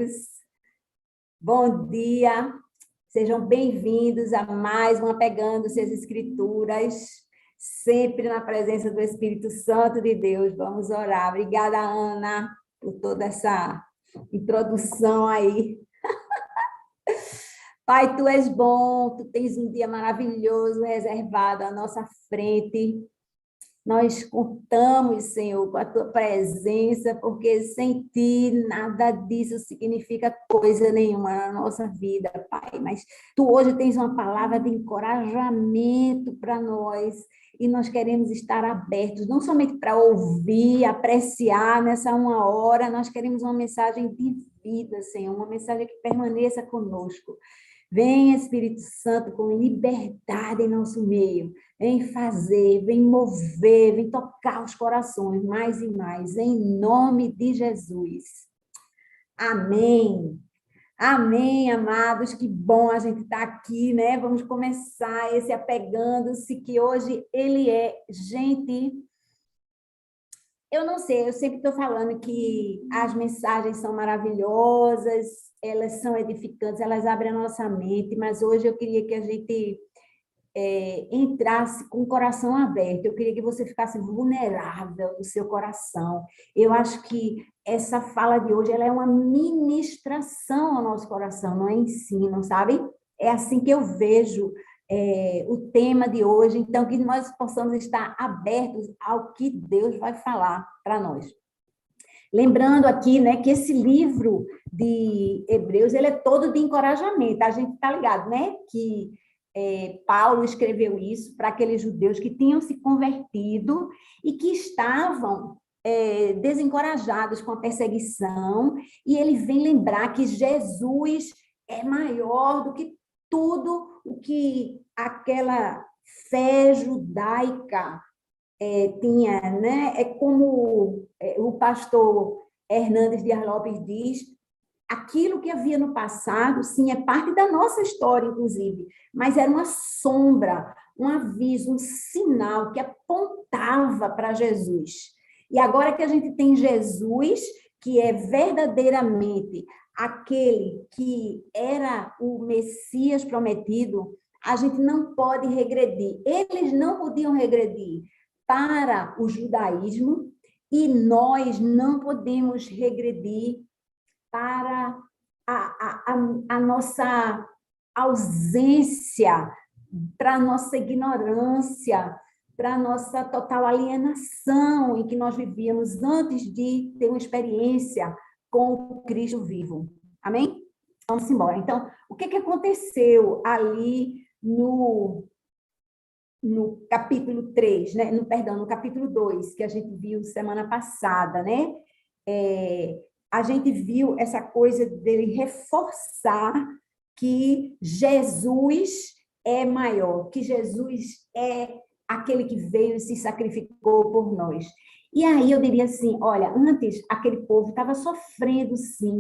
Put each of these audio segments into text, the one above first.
queridos. Bom dia. Sejam bem-vindos a mais um Apegando-se às Escrituras, sempre na presença do Espírito Santo de Deus. Vamos orar. Obrigada, Ana, por toda essa introdução aí. Pai, Tu és bom, Tu tens um dia maravilhoso reservado à nossa frente. Nós contamos, Senhor, com a Tua presença, porque sem Ti nada disso significa coisa nenhuma na nossa vida, Pai. Mas Tu hoje tens uma palavra de encorajamento para nós, e nós queremos estar abertos, não somente para ouvir, apreciar nessa uma hora, nós queremos uma mensagem de vida, Senhor, uma mensagem que permaneça conosco. Vem, Espírito Santo, com liberdade em nosso meio. Vem fazer, vem mover, vem tocar os corações mais e mais, em nome de Jesus. Amém. Amém, amados. Que bom a gente estar aqui, né? Vamos começar esse Apegando-se, que hoje ele é, gente... Eu não sei, eu sempre estou falando que as mensagens são maravilhosas, elas são edificantes, elas abrem a nossa mente, mas hoje eu queria que a gente entrasse com o coração aberto, eu queria que você ficasse vulnerável no seu coração. Eu acho que essa fala de hoje ela é uma ministração ao nosso coração, não é ensino, sabe? É assim que eu vejo o tema de hoje, então que nós possamos estar abertos ao que Deus vai falar para nós. Lembrando aqui, né, que esse livro de Hebreus, ele é todo de encorajamento, a gente está ligado, né, que Paulo escreveu isso para aqueles judeus que tinham se convertido e que estavam desencorajados com a perseguição, e ele vem lembrar que Jesus é maior do que tudo o que aquela fé judaica tinha, né? É como o pastor Hernandes Dias Lopes diz, aquilo que havia no passado, sim, é parte da nossa história, inclusive, mas era uma sombra, um aviso, um sinal que apontava para Jesus. E agora que a gente tem Jesus, que é verdadeiramente aquele que era o Messias prometido, a gente não pode regredir. Eles não podiam regredir para o judaísmo e nós não podemos regredir para a nossa ausência, para a nossa ignorância, para a nossa total alienação em que nós vivíamos antes de ter uma experiência com o Cristo vivo. Amém? Vamos embora. Então, o que aconteceu ali no capítulo 3, né? No capítulo 2, que a gente viu semana passada, né? A gente viu essa coisa dele reforçar que Jesus é maior, que Jesus é aquele que veio e se sacrificou por nós. E aí eu diria assim, olha, antes aquele povo estava sofrendo, sim,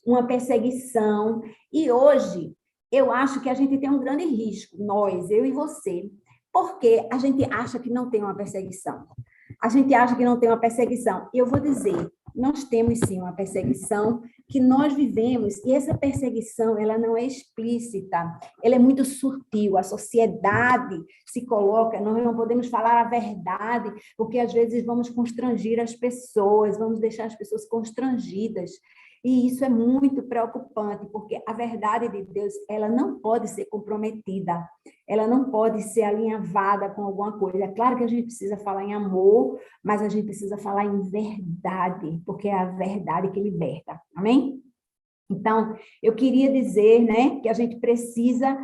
uma perseguição, e hoje eu acho que a gente tem um grande risco, nós, eu e você, porque a gente acha que não tem uma perseguição. A gente acha que não tem uma perseguição. E eu vou dizer, nós temos sim uma perseguição que nós vivemos, e essa perseguição, ela não é explícita, ela é muito sutil, a sociedade se coloca, nós não podemos falar a verdade, porque às vezes vamos constrangir as pessoas, vamos deixar as pessoas constrangidas, e isso é muito preocupante, porque a verdade de Deus, ela não pode ser comprometida, ela não pode ser alinhavada com alguma coisa. É claro que a gente precisa falar em amor, mas a gente precisa falar em verdade, porque é a verdade que liberta. Amém? Então, eu queria dizer, né, que a gente precisa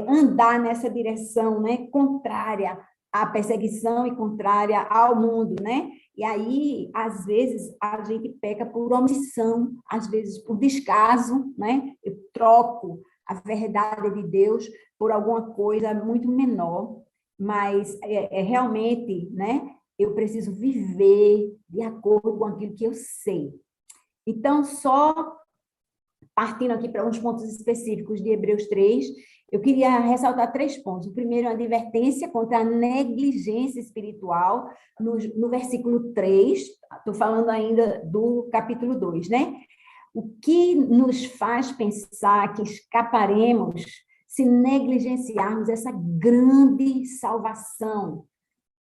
andar nessa direção, né, contrária à perseguição e contrária ao mundo, né? E aí, às vezes, a gente peca por omissão, às vezes por descaso, né? Eu troco a verdade de Deus por alguma coisa muito menor, mas realmente, né? Eu preciso viver de acordo com aquilo que eu sei. Então, só partindo aqui para uns pontos específicos de Hebreus 3, eu queria ressaltar 3 pontos. O primeiro é a advertência contra a negligência espiritual, no versículo 3, estou falando ainda do capítulo 2, né? O que nos faz pensar que escaparemos se negligenciarmos essa grande salvação?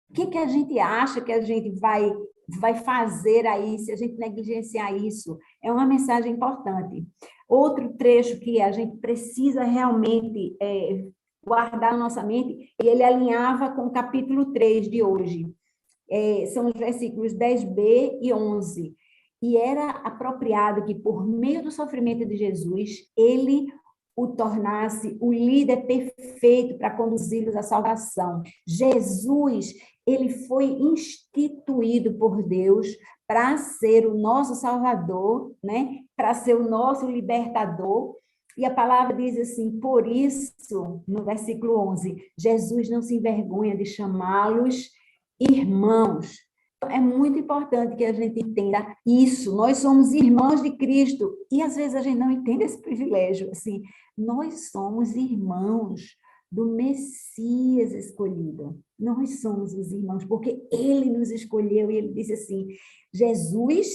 O que a gente acha que a gente vai fazer aí se a gente negligenciar isso? É uma mensagem importante. Outro trecho que a gente precisa realmente guardar na nossa mente, e ele alinhava com o capítulo 3 de hoje. São os versículos 10b e 11. E era apropriado que, por meio do sofrimento de Jesus, ele o tornasse o líder perfeito para conduzi-los à salvação. Jesus, ele foi instituído por Deus para ser o nosso Salvador, né? Para ser o nosso libertador. E a palavra diz assim, por isso, no versículo 11, Jesus não se envergonha de chamá-los irmãos. É muito importante que a gente entenda isso. Nós somos irmãos de Cristo e às vezes a gente não entende esse privilégio. Assim, nós somos irmãos do Messias escolhido. Nós somos os irmãos porque ele nos escolheu e ele disse assim: Jesus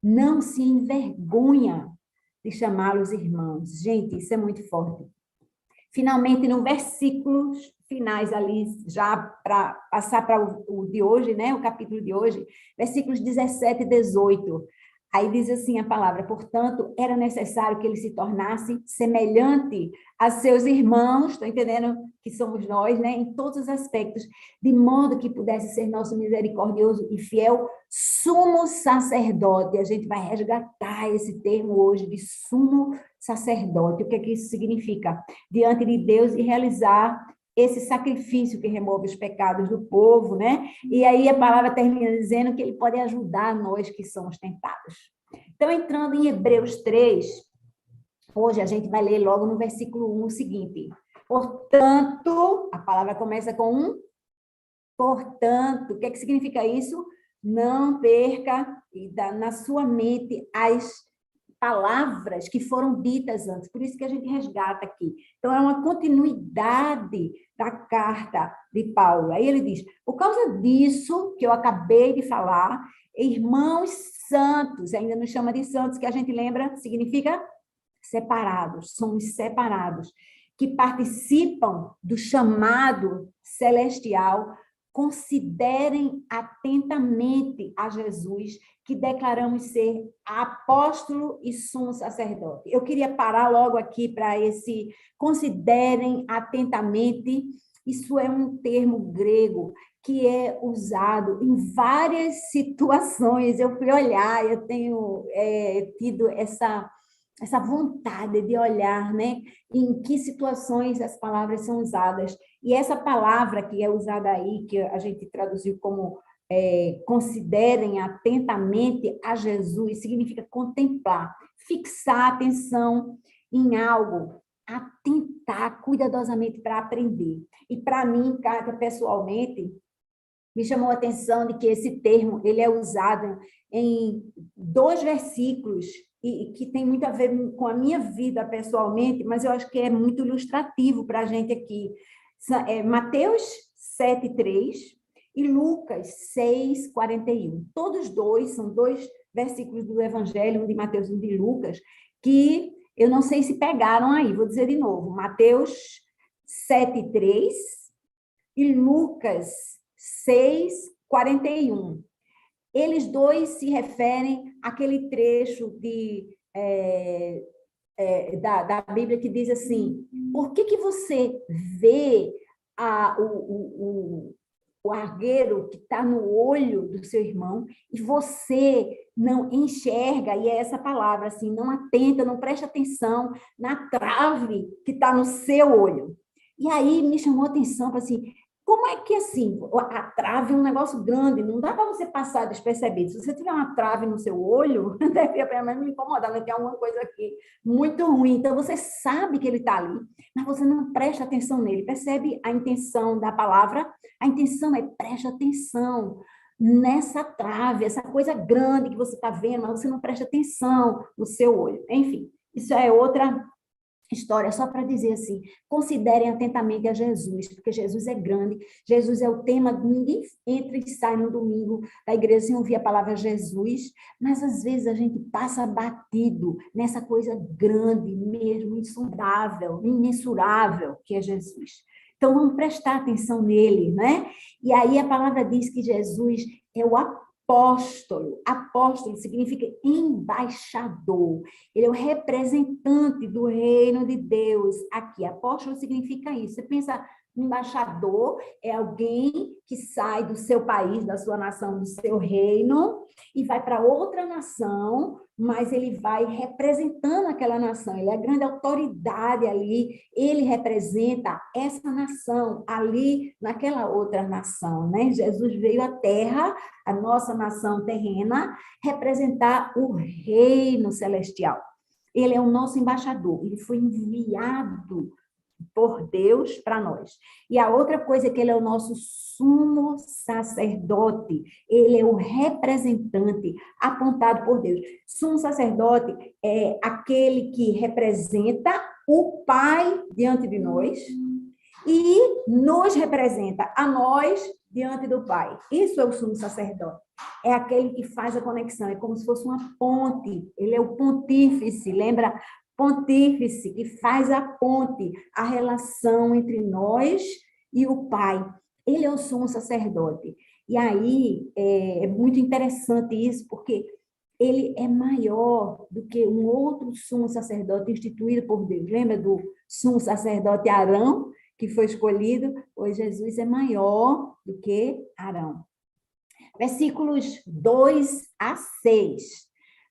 não se envergonha de chamá-los irmãos. Gente, isso é muito forte. Finalmente, no versículos finais ali, já para passar para o de hoje, né? O capítulo de hoje, versículos 17 e 18. Aí diz assim a palavra, portanto, era necessário que ele se tornasse semelhante a seus irmãos, estão entendendo que somos nós, né? Em todos os aspectos, de modo que pudesse ser nosso misericordioso e fiel sumo sacerdote. A gente vai resgatar esse termo hoje de sumo sacerdote. O que é que isso significa? Diante de Deus e realizar esse sacrifício que remove os pecados do povo, né? E aí a palavra termina dizendo que ele pode ajudar nós que somos tentados. Então, entrando em Hebreus 3, hoje a gente vai ler logo no versículo 1 o seguinte: portanto, a palavra começa com um portanto. O que é que significa isso? Não perca na sua mente as palavras que foram ditas antes, por isso que a gente resgata aqui. Então, é uma continuidade da carta de Paulo. Aí ele diz, por causa disso que eu acabei de falar, irmãos santos, ainda nos chama de santos, que a gente lembra, significa separados, somos separados, que participam do chamado celestial, considerem atentamente a Jesus, que declaramos ser apóstolo e sumo sacerdote. Eu queria parar logo aqui para esse considerem atentamente. Isso é um termo grego que é usado em várias situações. Eu fui olhar, eu tenho tido essa vontade de olhar, né, em que situações as palavras são usadas. E essa palavra que é usada aí, que a gente traduziu como considerem atentamente a Jesus, significa contemplar, fixar a atenção em algo, atentar cuidadosamente para aprender. E para mim, Kátia, pessoalmente, me chamou a atenção de que esse termo ele é usado em 2 versículos e que tem muito a ver com a minha vida pessoalmente, mas eu acho que é muito ilustrativo para a gente aqui. Mateus 7:3 e Lucas 6:41. Todos dois são 2 versículos do Evangelho, um de Mateus e um de Lucas, que eu não sei se pegaram aí, vou dizer de novo. Mateus 7:3 e Lucas 6:41. Eles dois se referem àquele trecho da Bíblia que diz assim: por que você vê o argueiro que está no olho do seu irmão e você não enxerga? E é essa palavra, assim, não atenta, não presta atenção na trave que está no seu olho. E aí me chamou a atenção, assim, como é que, assim, a trave é um negócio grande, não dá para você passar despercebido. Se você tiver uma trave no seu olho, deve pelo menos me incomodar, vai ter alguma coisa aqui muito ruim. Então, você sabe que ele está ali, mas você não presta atenção nele. Percebe a intenção da palavra? A intenção é preste atenção nessa trave, essa coisa grande que você está vendo, mas você não presta atenção no seu olho. Enfim, isso é outra história só para dizer assim, considerem atentamente a Jesus, porque Jesus é grande, Jesus é o tema, ninguém entra e sai no domingo da igreja sem ouvir a palavra Jesus, mas às vezes a gente passa batido nessa coisa grande mesmo, insondável, imensurável, que é Jesus. Então, vamos prestar atenção nele, né? E aí a palavra diz que Jesus é o apóstolo. Apóstolo significa embaixador. Ele é o representante do reino de Deus aqui. Apóstolo significa isso. Você pensa, um embaixador é alguém que sai do seu país, da sua nação, do seu reino e vai para outra nação, mas ele vai representando aquela nação. Ele é a grande autoridade ali. Ele representa essa nação ali naquela outra nação, né? Jesus veio à Terra, a nossa nação terrena, representar o reino celestial. Ele é o nosso embaixador, ele foi enviado por Deus para nós. E a outra coisa é que ele é o nosso sumo sacerdote, ele é o representante apontado por Deus. Sumo sacerdote é aquele que representa o Pai diante de nós e nos representa a nós diante do Pai. Isso é o sumo sacerdote. É aquele que faz a conexão, é como se fosse uma ponte. Ele é o pontífice, lembra? Pontífice, que faz a ponte, a relação entre nós e o Pai. Ele é o sumo sacerdote. E aí é muito interessante isso, porque ele é maior do que um outro sumo sacerdote instituído por Deus. Lembra do sumo sacerdote Arão, que foi escolhido? Pois Jesus é maior do que Arão. Versículos 2 a 6.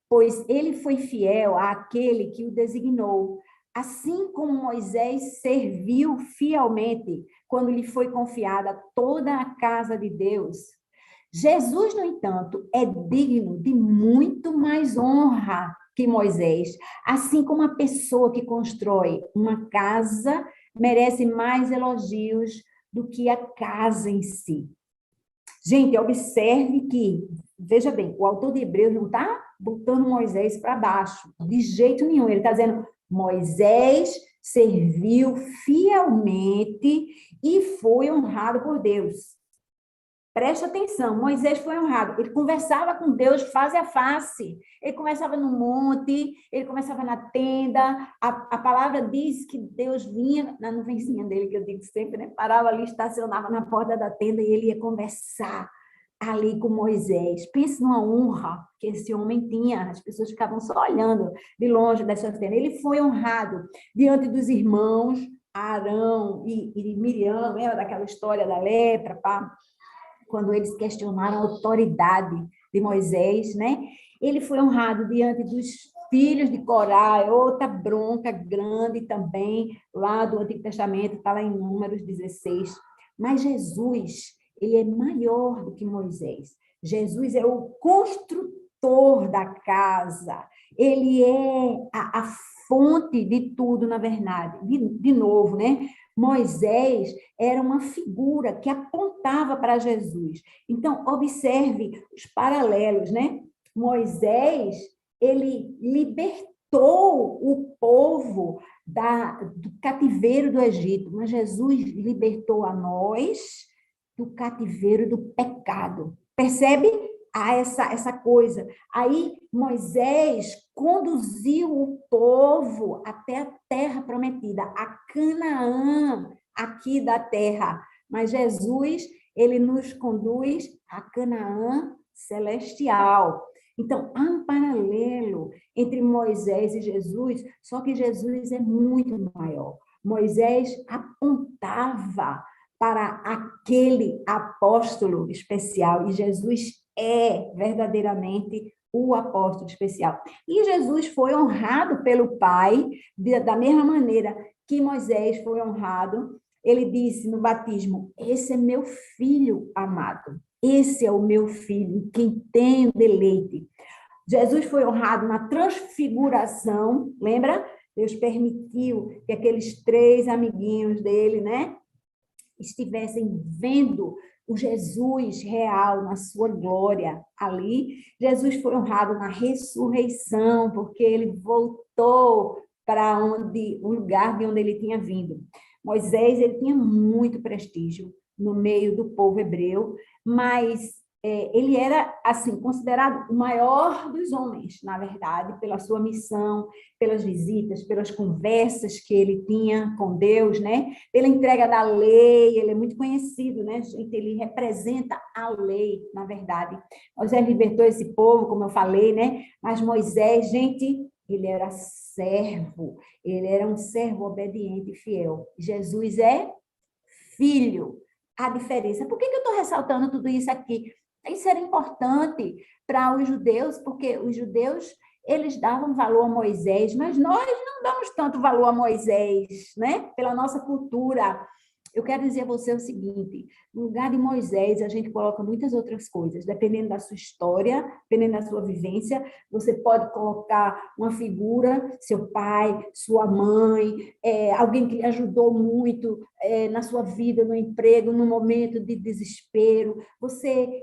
Pois ele foi fiel àquele que o designou, assim como Moisés serviu fielmente quando lhe foi confiada toda a casa de Deus. Jesus, no entanto, é digno de muito mais honra que Moisés, assim como a pessoa que constrói uma casa merece mais elogios do que a casa em si. Gente, observe que, veja bem, o autor de Hebreus não está botando Moisés para baixo, de jeito nenhum. Ele está dizendo, Moisés serviu fielmente e foi honrado por Deus. Preste atenção, Moisés foi honrado. Ele conversava com Deus face a face. Ele conversava no monte, ele conversava na tenda. A palavra diz que Deus vinha na nuvenzinha dele, que eu digo sempre, né? Parava ali, estacionava na porta da tenda e ele ia conversar ali com Moisés. Pense numa honra que esse homem tinha. As pessoas ficavam só olhando de longe dessa tenda. Ele foi honrado diante dos irmãos, Arão e Miriam, lembra daquela história da lepra, pá? Quando eles questionaram a autoridade de Moisés, né? Ele foi honrado diante dos filhos de Corá, outra bronca grande também, lá do Antigo Testamento, está lá em Números 16. Mas Jesus, ele é maior do que Moisés. Jesus é o construtor da casa. Ele é a fonte de tudo, na verdade. De novo, né? Moisés era uma figura que apontava para Jesus. Então, observe os paralelos, né? Moisés, ele libertou o povo do cativeiro do Egito, mas Jesus libertou a nós do cativeiro do pecado. Percebe? Essa coisa. Aí Moisés conduziu o povo até a terra prometida, a Canaã, aqui da terra. Mas Jesus, ele nos conduz a Canaã celestial. Então, há um paralelo entre Moisés e Jesus, só que Jesus é muito maior. Moisés apontava para aquele apóstolo especial e Jesus é verdadeiramente o apóstolo especial. E Jesus foi honrado pelo Pai da mesma maneira que Moisés foi honrado. Ele disse no batismo, esse é meu filho amado, esse é o meu filho, quem tem deleite. Jesus foi honrado na transfiguração, lembra? Deus permitiu que aqueles 3 amiguinhos dele, né, estivessem vendo o Jesus real na sua glória ali. Jesus foi honrado na ressurreição, porque ele voltou para onde o lugar de onde ele tinha vindo. Moisés, ele tinha muito prestígio no meio do povo hebreu, mas ele era assim considerado o maior dos homens, na verdade, pela sua missão, pelas visitas, pelas conversas que ele tinha com Deus, né? Pela entrega da lei, ele é muito conhecido, né? Gente, ele representa a lei, na verdade. Moisés libertou esse povo, como eu falei, né? Mas Moisés, gente, ele era servo, ele era um servo obediente e fiel. Jesus é filho. A diferença. Por que eu estou ressaltando tudo isso aqui? Isso era importante para os judeus, porque os judeus, eles davam valor a Moisés, mas nós não damos tanto valor a Moisés, né? Pela nossa cultura. Eu quero dizer a você o seguinte, no lugar de Moisés, a gente coloca muitas outras coisas, dependendo da sua história, dependendo da sua vivência, você pode colocar uma figura, seu pai, sua mãe, alguém que lhe ajudou muito na sua vida, no emprego, no momento de desespero. Você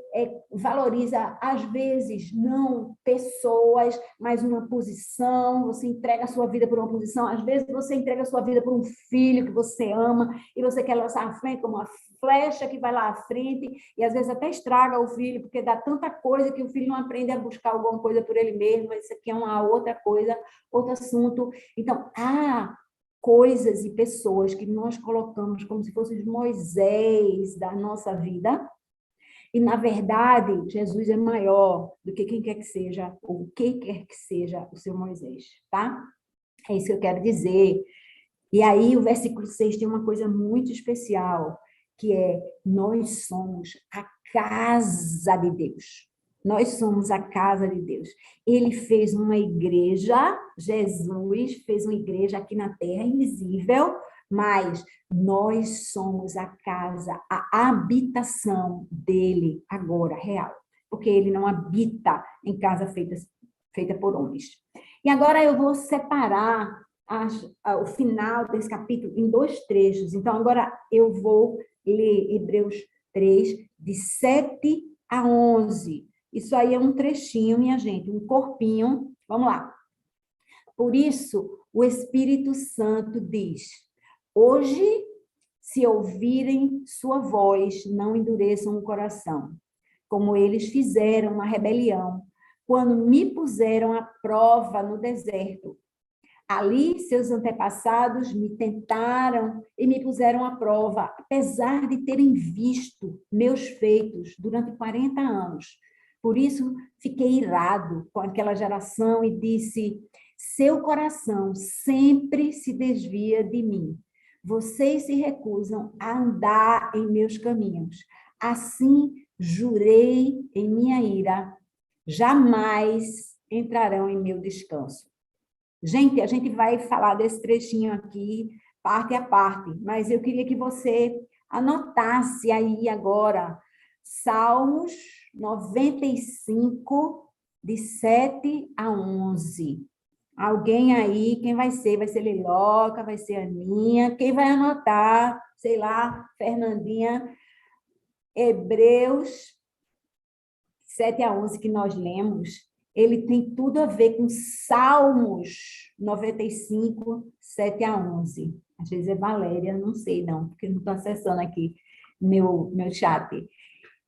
valoriza, às vezes, não pessoas, mas uma posição, você entrega a sua vida por uma posição, às vezes você entrega a sua vida por um filho que você ama, e você quer lançar à frente como uma flecha que vai lá à frente, e às vezes até estraga o filho, porque dá tanta coisa que o filho não aprende a buscar alguma coisa por ele mesmo, mas isso aqui é uma outra coisa, outro assunto. Então, coisas e pessoas que nós colocamos como se fossem Moisés da nossa vida, e, na verdade, Jesus é maior do que quem quer que seja, ou o que quer que seja o seu Moisés, tá? É isso que eu quero dizer. E aí, o versículo 6 tem uma coisa muito especial, que é: nós somos a casa de Deus. Nós somos a casa de Deus. Ele fez uma igreja, Jesus fez uma igreja aqui na terra, invisível, mas nós somos a casa, a habitação dele agora, real. Porque ele não habita em casa feita por homens. E agora eu vou separar o final desse capítulo em dois trechos. Então, agora eu vou ler Hebreus 3, de 7 a 11. Isso aí é um trechinho, minha gente, um corpinho. Vamos lá. Por isso, o Espírito Santo diz: hoje, se ouvirem sua voz, não endureçam o coração, como eles fizeram na rebelião, quando me puseram à prova no deserto. Ali, seus antepassados me tentaram e me puseram à prova, apesar de terem visto meus feitos durante 40 anos. Por isso, fiquei irado com aquela geração e disse: seu coração sempre se desvia de mim. Vocês se recusam a andar em meus caminhos. Assim, jurei em minha ira, jamais entrarão em meu descanso. Gente, a gente vai falar desse trechinho aqui, parte a parte, mas eu queria que você anotasse aí agora, Salmos 95, de 7 a 11. Alguém aí, quem vai ser? Vai ser Liloca, vai ser Aninha, quem vai anotar? Sei lá, Fernandinha, Hebreus 7 a 11 que nós lemos, ele tem tudo a ver com Salmos 95, 7 a 11. Às vezes é Valéria, não sei não, porque não estou acessando aqui meu chat.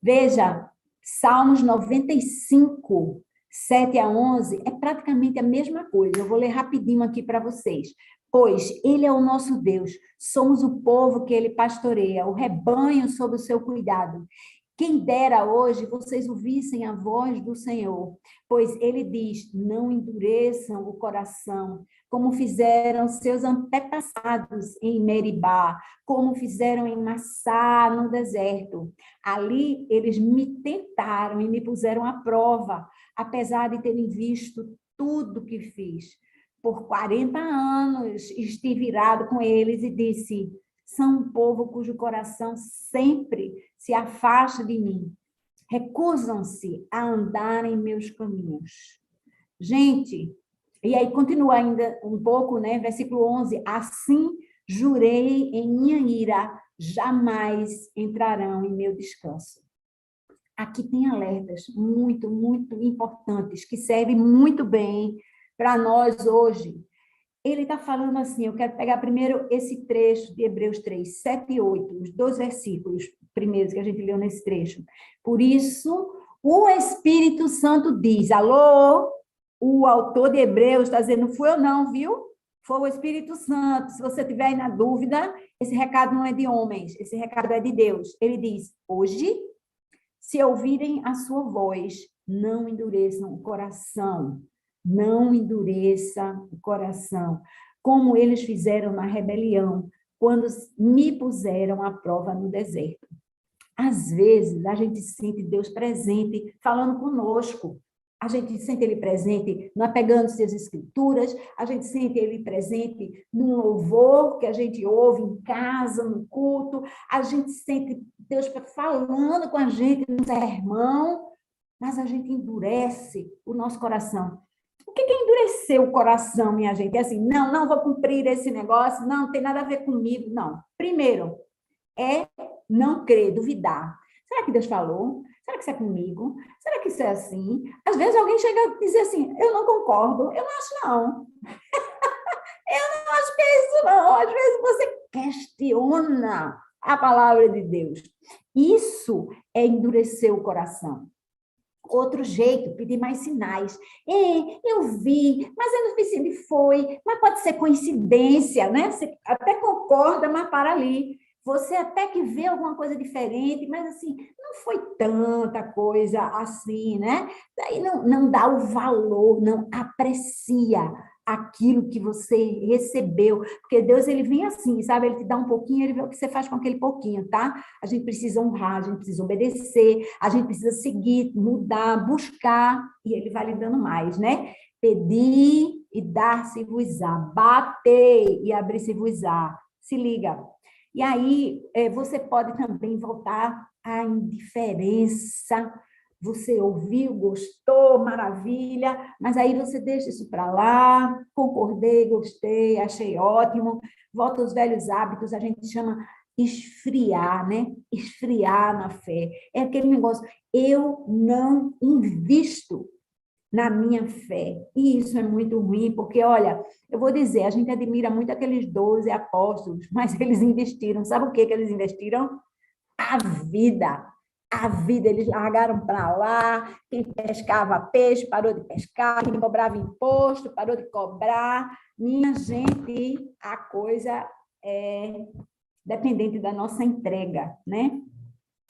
Veja, Salmos 95, 7 a 11, é praticamente a mesma coisa. Eu vou ler rapidinho aqui para vocês. Pois ele é o nosso Deus, somos o povo que ele pastoreia, o rebanho sob o seu cuidado. Quem dera hoje vocês ouvissem a voz do Senhor, pois ele diz: não endureçam o coração, como fizeram seus antepassados em Meribá, como fizeram em Massá, no deserto. Ali eles me tentaram e me puseram à prova, apesar de terem visto tudo que fiz. Por 40 anos estive irado com eles e disse: são um povo cujo coração sempre se afasta de mim. Recusam-se a andar em meus caminhos. Gente, e aí continua ainda um pouco, né? Versículo 11. Assim jurei em minha ira, jamais entrarão em meu descanso. Aqui tem alertas muito importantes que servem muito bem para nós hoje. ele está falando assim, eu quero pegar primeiro esse trecho de Hebreus 3, 7 e 8, os 2 versículos primeiros que a gente leu nesse trecho. Por isso, o Espírito Santo diz, alô, o autor de Hebreus está dizendo, não fui eu não, viu? Foi o Espírito Santo. Se você tiver aí na dúvida, esse recado não é de homens, esse recado é de Deus. Ele diz, hoje, se ouvirem a sua voz, não endureçam o coração. Não endureça o coração, como eles fizeram na rebelião, quando me puseram à prova no deserto. Às vezes, a gente sente Deus presente, falando conosco. A gente sente Ele presente no apegando-se às Escrituras, a gente sente Ele presente no louvor que a gente ouve em casa, no culto, a gente sente Deus falando com a gente no sermão, mas a gente endurece o nosso coração. O que é endurecer o coração, minha gente? É assim, não vou cumprir esse negócio, não tem nada a ver comigo, não. Primeiro, é não crer, duvidar. Será que Deus falou? Será que isso é comigo? Será que isso é assim? Às vezes alguém chega a dizer assim, eu não concordo, eu não acho não. Eu não acho que é isso não. Às vezes você questiona a palavra de Deus. Isso é endurecer o coração. Outro jeito, pedir mais sinais. Eu vi, mas eu não vi se ele foi, mas pode ser coincidência, né? Você até concorda, mas para ali. Você até que vê alguma coisa diferente, mas assim, não foi tanta coisa assim, né? Daí não dá o valor, não aprecia aquilo que você recebeu, porque Deus, ele vem assim, sabe? Ele te dá um pouquinho, ele vê o que você faz com aquele pouquinho, tá? A gente precisa honrar, a gente precisa obedecer, a gente precisa seguir, mudar, buscar, e ele vai lhe dando mais, né? Pedir e dar-se-vos-á, bater e abrir-se-vos-á. Se liga. E aí, você pode também voltar à indiferença. Você ouviu, gostou, maravilha, mas aí você deixa isso para lá, concordei, gostei, achei ótimo, volta aos velhos hábitos, a gente chama esfriar, né? Esfriar na fé. É aquele negócio, eu não invisto na minha fé. E isso é muito ruim, porque, olha, eu vou dizer, a gente admira muito aqueles 12 apóstolos, mas eles investiram, sabe o que que eles investiram? A vida. A vida, eles largaram para lá, quem pescava peixe parou de pescar, quem cobrava imposto parou de cobrar. Minha gente, a coisa é dependente da nossa entrega, né?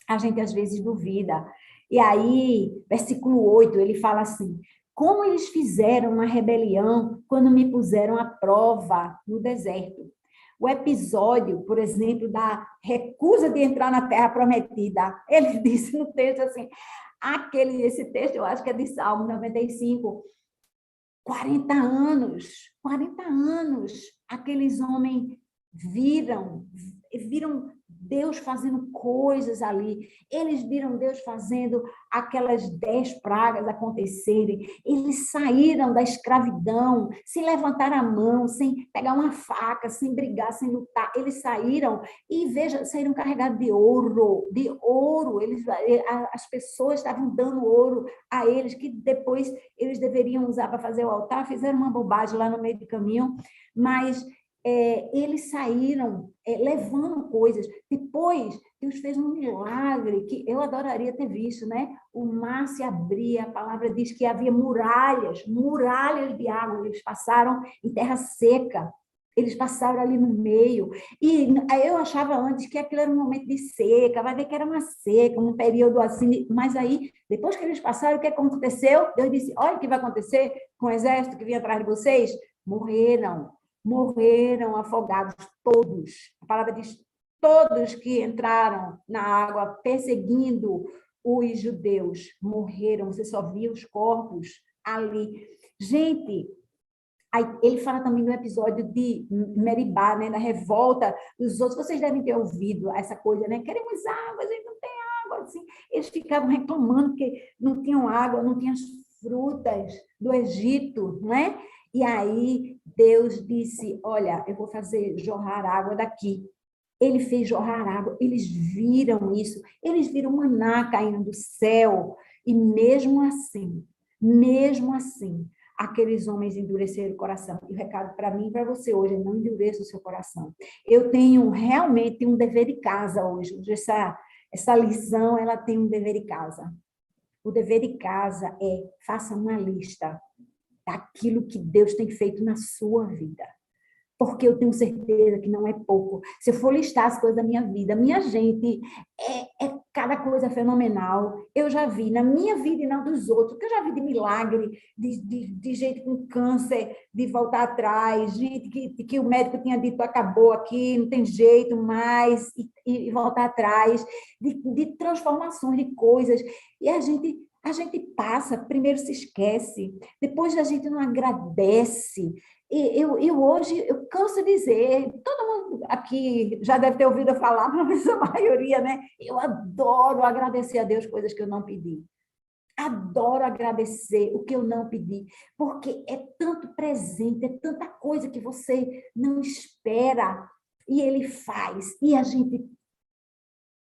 A gente às vezes duvida. E aí, versículo 8, ele fala assim: como eles fizeram na rebelião quando me puseram à prova no deserto. O episódio, por exemplo, da recusa de entrar na terra prometida, ele disse no texto assim, esse texto eu acho que é de Salmo 95, 40 anos, aqueles homens viram Deus fazendo coisas ali, eles viram Deus fazendo aquelas 10 pragas acontecerem, eles saíram da escravidão, sem levantar a mão, sem pegar uma faca, sem brigar, sem lutar, eles saíram e, veja, saíram carregados de ouro, as pessoas estavam dando ouro a eles, que depois eles deveriam usar para fazer o altar, fizeram uma bobagem lá no meio do caminho, mas eles saíram levando coisas. Depois, Deus fez um milagre que eu adoraria ter visto, né? O mar se abria, a palavra diz que havia muralhas de água, eles passaram em terra seca, eles passaram ali no meio, e eu achava antes que aquilo era um momento de seca, vai ver que era uma seca, um período assim, mas aí, depois que eles passaram, o que aconteceu? Deus disse, olha o que vai acontecer com o exército que vinha atrás de vocês, morreram afogados, todos. A palavra diz, todos que entraram na água perseguindo os judeus morreram, você só via os corpos ali. Gente, aí ele fala também no episódio de Meribá, né, da revolta dos outros, vocês devem ter ouvido essa coisa, né? Queremos água, a gente não tem água, assim. Eles ficavam reclamando porque não tinham água, não tinham as frutas do Egito, não é? E aí Deus disse, olha, eu vou fazer jorrar água daqui. Ele fez jorrar água, eles viram isso, eles viram maná caindo do céu, e mesmo assim, aqueles homens endureceram o coração. E o recado para mim e para você hoje é: não endureça o seu coração. Eu tenho realmente um dever de casa hoje. Essa lição, ela tem um dever de casa. O dever de casa é: faça uma lista daquilo que Deus tem feito na sua vida. Porque eu tenho certeza que não é pouco. Se eu for listar as coisas da minha vida, minha gente, é cada coisa fenomenal. Eu já vi na minha vida e na dos outros, que eu já vi de milagre, de gente com câncer, de voltar atrás, gente que o médico tinha dito acabou aqui, não tem jeito mais, e voltar atrás, de transformações de coisas. E a gente passa, primeiro se esquece, depois a gente não agradece. E eu hoje, eu canso de dizer, todo mundo aqui já deve ter ouvido eu falar, mas a maioria, né? Eu adoro agradecer a Deus coisas que eu não pedi. Adoro agradecer o que eu não pedi, porque é tanto presente, é tanta coisa que você não espera, e Ele faz, e a gente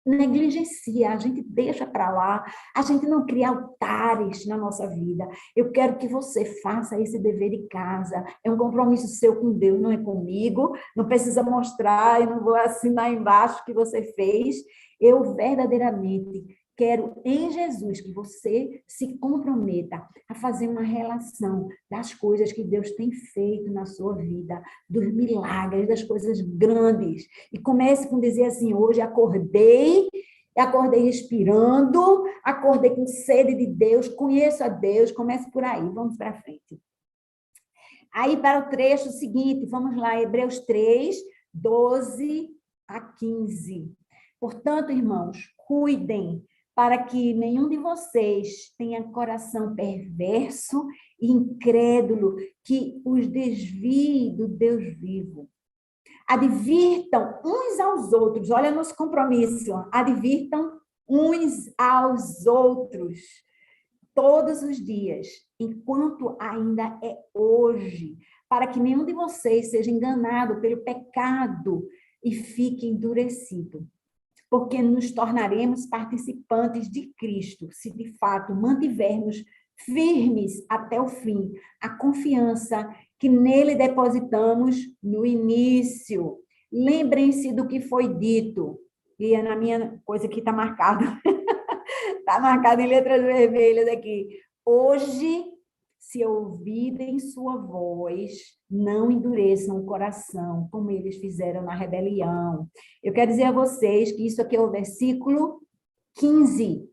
negligencia, a gente deixa para lá, a gente não cria altares na nossa vida. Eu quero que você faça esse dever de casa. É um compromisso seu com Deus, não é comigo. Não precisa mostrar, eu não vou assinar embaixo que você fez. Eu verdadeiramente quero em Jesus que você se comprometa a fazer uma relação das coisas que Deus tem feito na sua vida, dos milagres, das coisas grandes. E comece com dizer assim: hoje acordei respirando, acordei com sede de Deus, conheço a Deus. Comece por aí, vamos para frente. Aí, para o trecho seguinte, vamos lá, Hebreus 3, 12 a 15. Portanto, irmãos, cuidem para que nenhum de vocês tenha coração perverso e incrédulo que os desvie do Deus vivo. Advirtam uns aos outros, olha nosso compromisso, advirtam uns aos outros todos os dias, enquanto ainda é hoje, para que nenhum de vocês seja enganado pelo pecado e fique endurecido. Porque nos tornaremos participantes de Cristo, se de fato mantivermos firmes até o fim a confiança que nele depositamos no início. Lembrem-se do que foi dito, e na minha coisa aqui está marcado, está marcado em letras vermelhas aqui. Hoje, se ouvirem sua voz, não endureçam o coração, como eles fizeram na rebelião. Eu quero dizer a vocês que isso aqui é o versículo 15.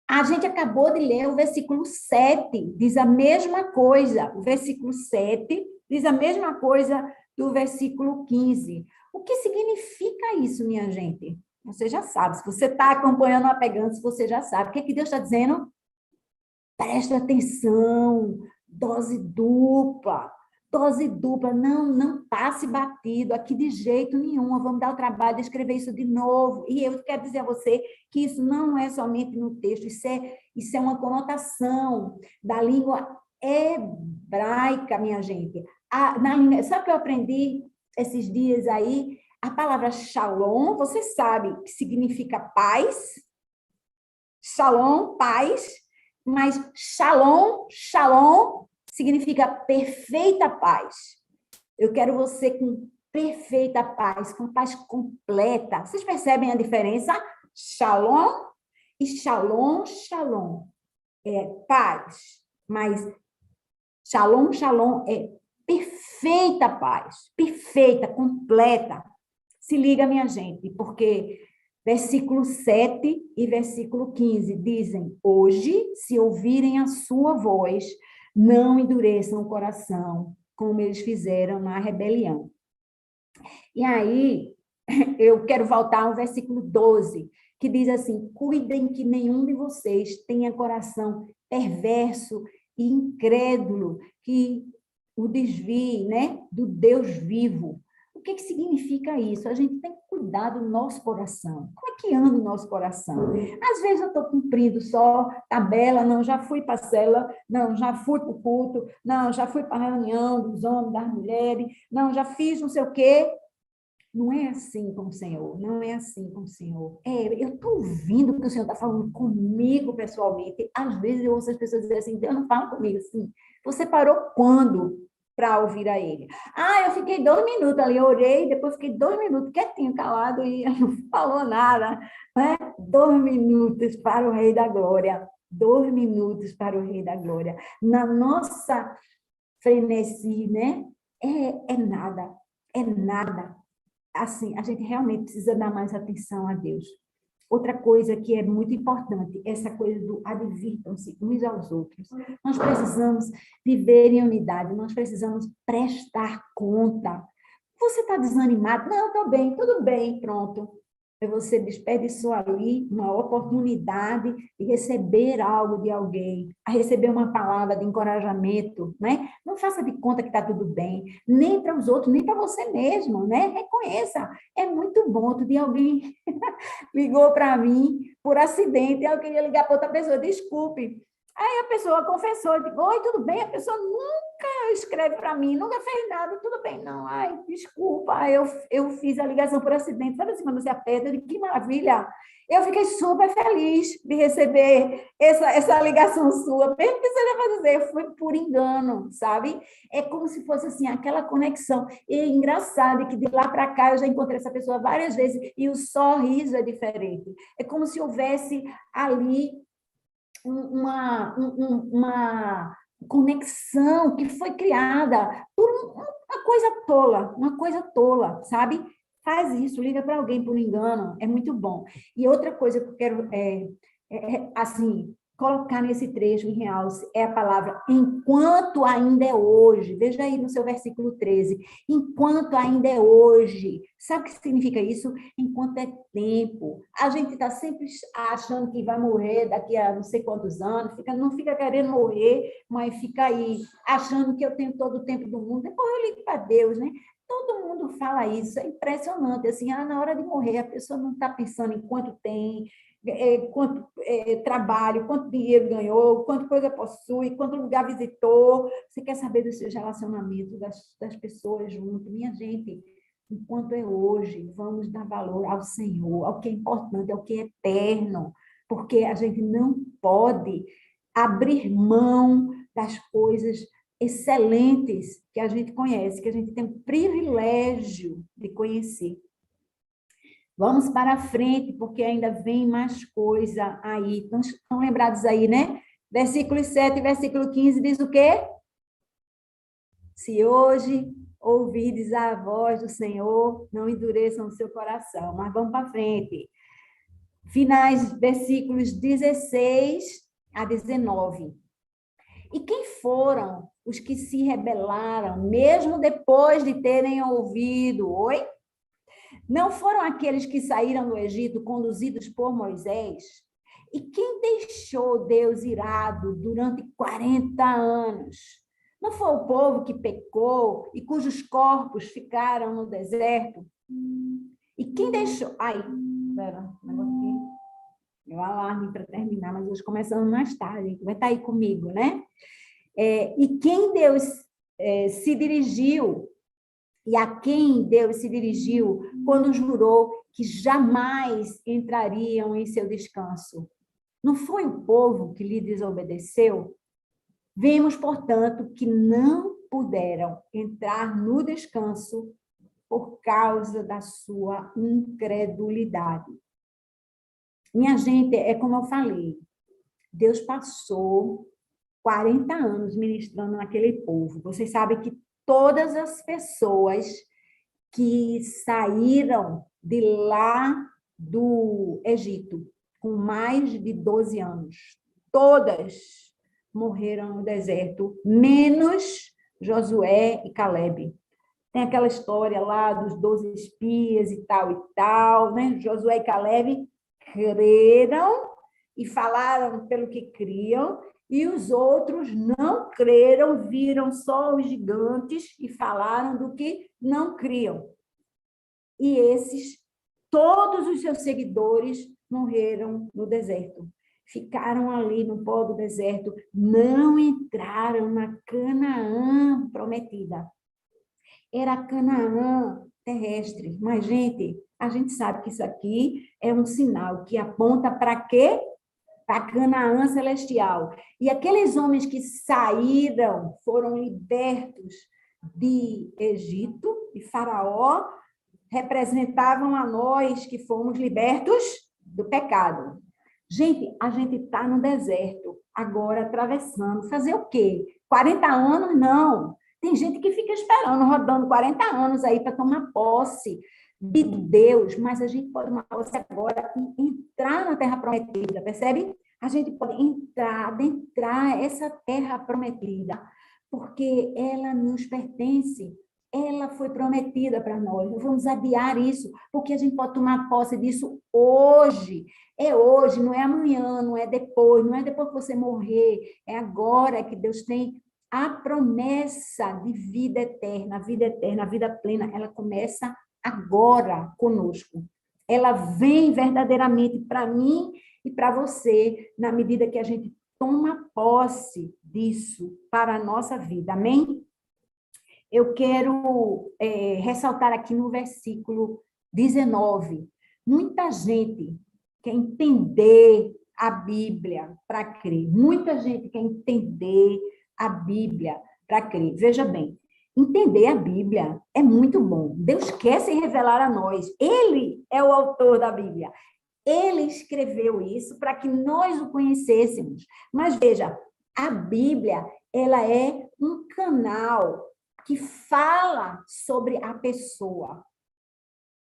A gente acabou de ler o versículo 7, diz a mesma coisa. O versículo 7 diz a mesma coisa do versículo 15. O que significa isso, minha gente? Você já sabe. Se você está acompanhando a Pegando, você já sabe. O que é que Deus está dizendo? Presta atenção, dose dupla. Dose dupla, não passe batido aqui de jeito nenhum. Vamos dar o trabalho de escrever isso de novo. E eu quero dizer a você que isso não é somente no texto, isso é uma conotação da língua hebraica, minha gente. Sabe o que eu aprendi esses dias aí? A palavra shalom, você sabe que significa paz? Shalom, paz. Mas shalom significa perfeita paz. Eu quero você com perfeita paz, com paz completa. Vocês percebem a diferença? Shalom e shalom é paz, mas shalom é perfeita paz, perfeita, completa. Se liga, minha gente, porque versículo 7 e versículo 15 dizem: hoje, se ouvirem a sua voz, não endureçam o coração, como eles fizeram na rebelião. E aí, eu quero voltar ao versículo 12, que diz assim: cuidem que nenhum de vocês tenha coração perverso e incrédulo, que o desvie, né, do Deus vivo. O que significa isso? A gente tem que cuidar do nosso coração. Como é que anda o nosso coração? Às vezes eu estou cumprindo só tabela, não, já fui para a célula, não, já fui para o culto, não, já fui para a reunião dos homens, das mulheres, não, já fiz não sei o quê. Não é assim com o Senhor, não é assim com o Senhor. Eu estou ouvindo o que o Senhor está falando comigo pessoalmente. Às vezes eu ouço as pessoas dizer assim: Deus não fala comigo assim. Você parou quando para ouvir a ele? Ah, eu fiquei 2 minutos ali, eu orei, depois fiquei 2 minutos quietinho, calado, e não falou nada, né? 2 minutos para o Rei da Glória. 2 minutos para o Rei da Glória. Na nossa frenesi, né? É nada, é nada. Assim, a gente realmente precisa dar mais atenção a Deus. Outra coisa que é muito importante, essa coisa do advirtam-se uns aos outros. Nós precisamos viver em unidade, nós precisamos prestar conta. Você está desanimado? Não, estou bem, tudo bem, pronto. Você desperdiçou ali uma oportunidade de receber algo de alguém, a receber uma palavra de encorajamento, né? Não faça de conta que está tudo bem, nem para os outros, nem para você mesmo, né? Reconheça. É muito bom. Outro dia alguém ligou para mim por acidente, eu queria ligar para outra pessoa, desculpe. Aí a pessoa confessou, eu digo, oi, tudo bem? A pessoa nunca escreve para mim, nunca fez nada, tudo bem, não, ai, desculpa, eu fiz a ligação por acidente, sabe assim, quando você aperta, eu digo, que maravilha, eu fiquei super feliz de receber essa ligação sua, mesmo que você deva dizer, foi por engano, sabe? É como se fosse assim, aquela conexão. E é engraçado que de lá para cá eu já encontrei essa pessoa várias vezes e o sorriso é diferente. É como se houvesse ali uma conexão que foi criada por uma coisa tola, sabe? Faz isso, liga para alguém por engano, é muito bom. E outra coisa que eu quero, assim, colocar nesse trecho em realce é a palavra enquanto ainda é hoje. Veja aí no seu versículo 13. Enquanto ainda é hoje. Sabe o que significa isso? Enquanto é tempo. A gente está sempre achando que vai morrer daqui a não sei quantos anos, não fica querendo morrer, mas fica aí achando que eu tenho todo o tempo do mundo. Depois eu ligo para Deus, né? Todo mundo fala isso, é impressionante. Assim, na hora de morrer, a pessoa não está pensando em quanto tem, quanto trabalho, quanto dinheiro ganhou, quanto coisa possui, quanto lugar visitou. Você quer saber dos seus relacionamentos, das pessoas junto. Minha gente, enquanto é hoje, vamos dar valor ao Senhor, ao que é importante, ao que é eterno, porque a gente não pode abrir mão das coisas excelentes que a gente conhece, que a gente tem o privilégio de conhecer. Vamos para frente, porque ainda vem mais coisa aí. Estão lembrados aí, né? Versículo 7 e versículo 15 diz o quê? Se hoje ouvides a voz do Senhor, não endureçam o seu coração. Mas vamos para frente. Finais, versículos 16 a 19. E quem foram os que se rebelaram, mesmo depois de terem ouvido? Oi? Não foram aqueles que saíram do Egito conduzidos por Moisés? E quem deixou Deus irado durante 40 anos? Não foi o povo que pecou e cujos corpos ficaram no deserto? E quem deixou... Ai, espera, um negócio aqui. Meu alarme para terminar, mas hoje começamos mais tarde. Vai estar aí comigo, né? E quem Deus se dirigiu, e a quem Deus se dirigiu quando jurou que jamais entrariam em seu descanso? Não foi o povo que lhe desobedeceu? Vemos, portanto, que não puderam entrar no descanso por causa da sua incredulidade. Minha gente, é como eu falei, Deus passou 40 anos ministrando naquele povo. Vocês sabem que todas as pessoas que saíram de lá do Egito com mais de 12 anos, todas morreram no deserto, menos Josué e Caleb. Tem aquela história lá dos 12 espias e tal, né? Josué e Caleb creram e falaram pelo que criam, e os outros não creram, viram só os gigantes e falaram do que não criam. E esses, todos os seus seguidores morreram no deserto. Ficaram ali no pó do deserto, não entraram na Canaã prometida. Era Canaã terrestre. Mas, gente, a gente sabe que isso aqui é um sinal que aponta para quê? para Canaã celestial. E aqueles homens que saíram, foram libertos de Egito, e Faraó, representavam a nós que fomos libertos do pecado. Gente, a gente está no deserto, agora atravessando. Fazer o quê? 40 anos? Não. Tem gente que fica esperando, rodando 40 anos aí para tomar posse de Deus, mas a gente pode tomar posse agora e entrar na terra prometida, percebe? A gente pode adentrar essa terra prometida, porque ela nos pertence. Ela foi prometida para nós. Não vamos adiar isso, porque a gente pode tomar posse disso hoje. É hoje, não é amanhã, não é depois que você morrer. É agora que Deus tem a promessa de vida eterna, a vida plena. Ela começa agora conosco. Ela vem verdadeiramente para mim e para você, na medida que a gente toma posse disso para a nossa vida. Amém? Eu quero ressaltar aqui no versículo 19. Muita gente quer entender a Bíblia para crer. Muita gente quer entender a Bíblia para crer. Veja bem, entender a Bíblia é muito bom. Deus quer se revelar a nós. Ele é o autor da Bíblia. Ele escreveu isso para que nós o conhecêssemos. Mas veja, a Bíblia, ela é um canal que fala sobre a pessoa.